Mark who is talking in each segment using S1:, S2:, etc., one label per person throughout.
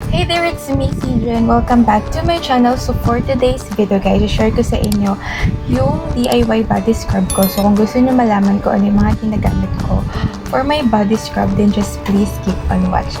S1: Hey there, it's me, CJ, and welcome back to my channel. So for today's video guys, share ko sa inyo yung DIY body scrub ko. So kung gusto nyo malaman ko ano yung mga ginagamit ko for my body scrub, then just please keep on watching.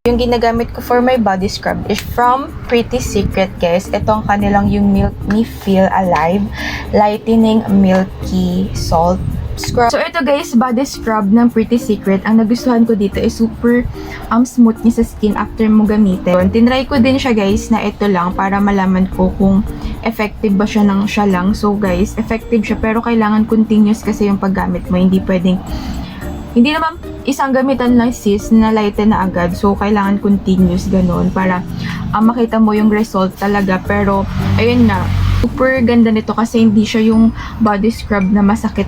S1: Yung ginagamit ko for my body scrub is from Pretty Secret, guys. Itong kanilang yung Me Feel Alive Lightening Milky Salt Scrub. So ito guys, body scrub ng Pretty Secret. Ang nagustuhan ko dito is super smooth niya sa skin after mo gamitin. Tinry ko din siya guys na ito lang para malaman ko kung effective ba siya ng siya lang. So guys, effective siya pero kailangan continuous kasi yung paggamit mo. Hindi naman isang gamitan lang sis na lighten na agad. So, kailangan continuous ganun para makita mo yung result talaga. Pero, ayun nga, super ganda nito kasi hindi siya yung body scrub na masakit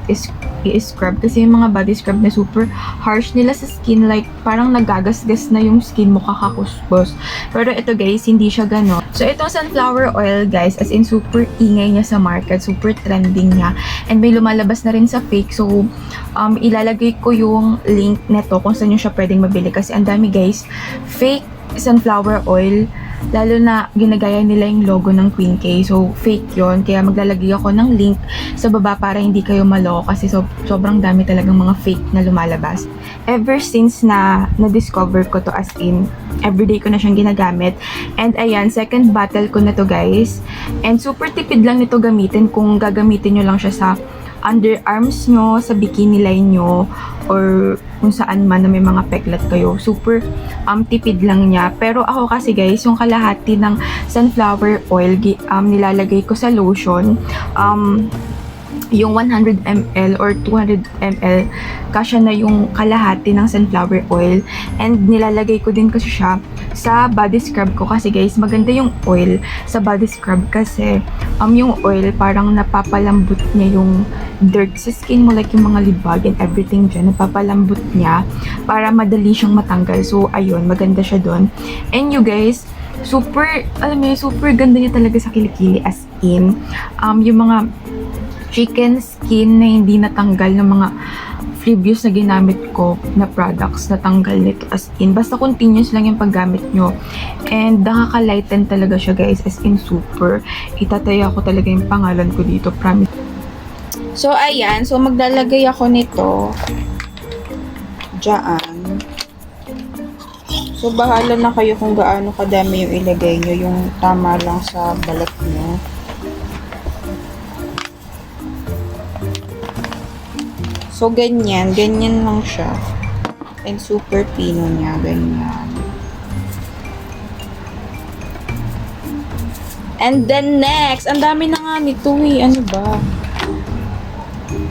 S1: i-scrub. Kasi yung mga body scrub na super harsh nila sa skin. Like, parang nagagasgas na yung skin mo kakakusbos. Pero ito guys, hindi siya ganun. So, itong sunflower oil guys, as in super ingay niya sa market. Super trending niya. And may lumalabas na rin sa fake. So, ilalagay ko yung link neto kung saan nyo siya pwedeng mabili. Kasi ang dami guys, fake sunflower oil. Lalo na ginagaya nila yung logo ng Queen K. So, fake yon. Kaya maglalagay ako ng link sa baba para hindi kayo maloko. Kasi sobrang dami talagang mga fake na lumalabas. Ever since na-discover ko to as in, everyday ko na siyang ginagamit. And ayan, second bottle ko na to guys. And super tipid lang nito gamitin kung gagamitin nyo lang siya sa underarms nyo, sa bikini line nyo, or kung saan man na may mga peklat kayo. Super tipid lang niya. Pero ako kasi guys, yung kalahati ng sunflower oil nilalagay ko sa lotion. Yung 100 ml or 200 ml kasya na yung kalahati ng sunflower oil. And nilalagay ko din kasi siya sa body scrub ko kasi guys, maganda yung oil sa body scrub kasi yung oil parang napapalambot niya yung dirt sa skin mo, like yung mga libag and everything dyan, napapalambot niya para madali siyang matanggal. So ayun, maganda siya doon. And you guys, super, alam mo yun, super ganda niya talaga sa kilikili as in yung mga chicken skin na hindi natanggal ng mga previous na ginamit ko na products, natanggal nito as in. Basta continuous lang yung paggamit nyo. And nakaka-lighten talaga siya guys, as in super. Itataya ko talaga yung pangalan ko dito, promise. So ayan, so maglalagay ako nito dyan. So bahala na kayo kung gaano kadami yung ilagay nyo, yung tama lang sa balat nyo. So, ganyan lang siya. And super pino niya, ganyan. And then next, ang dami na nga nito eh, ano ba?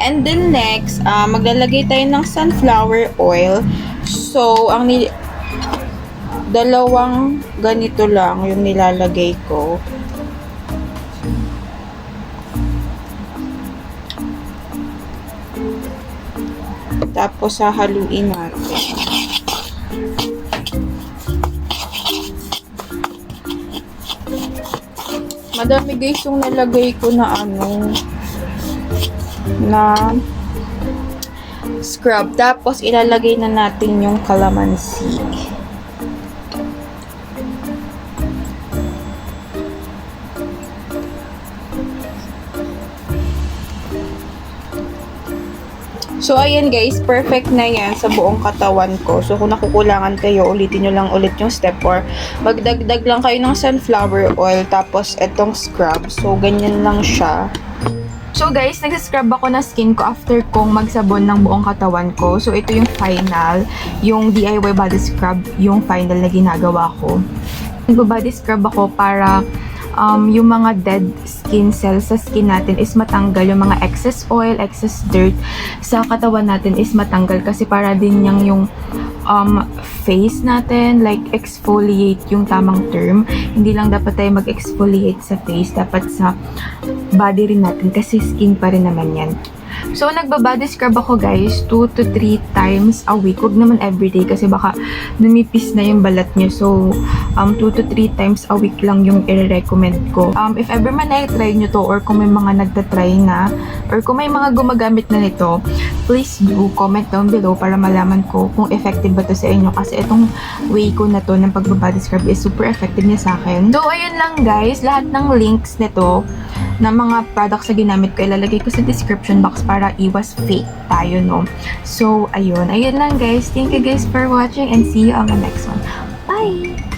S1: And then next, maglalagay tayo ng sunflower oil. So, dalawang ganito lang yung nilalagay ko. Tapos, haluin natin. Madami guys yung nalagay ko na na scrub. Tapos, ilalagay na natin yung calamansi. So, ayan guys, perfect na yan sa buong katawan ko. So, kung nakukulangan kayo, ulitin nyo lang ulit yung step or magdagdag lang kayo ng sunflower oil tapos etong scrub. So, ganyan lang siya. So, guys, nagsascrub ako na skin ko after kong magsabon ng buong katawan ko. So, ito yung final, yung DIY body scrub, yung final na ginagawa ko. Nagbo-body scrub ako para yung mga dead skin cells sa skin natin is matanggal, yung mga excess oil, excess dirt sa katawan natin is matanggal kasi para din yung face natin, like exfoliate yung tamang term. Hindi lang dapat tayo mag-exfoliate sa face, dapat sa body rin natin kasi skin pa rin naman yan. So, nagbabody scrub ako guys, 2 to 3 times a week. Huwag naman everyday kasi baka numipis na yung balat nyo. So, 2 to 3 times a week lang yung i-recommend ko. If ever man na-try nyo to or kung may mga nagtatry na or kung may mga gumagamit na nito, please do comment down below para malaman ko kung effective ba to sa inyo. Kasi itong way ko na to ng pagbabody scrub is super effective niya sa akin. So, ayun lang guys. Lahat ng links nito na mga products na ginamit ko, ilalagay ko sa description box para iwas fake tayo, no? So, ayun. Ayun lang guys. Thank you guys for watching and see you on the next one. Bye!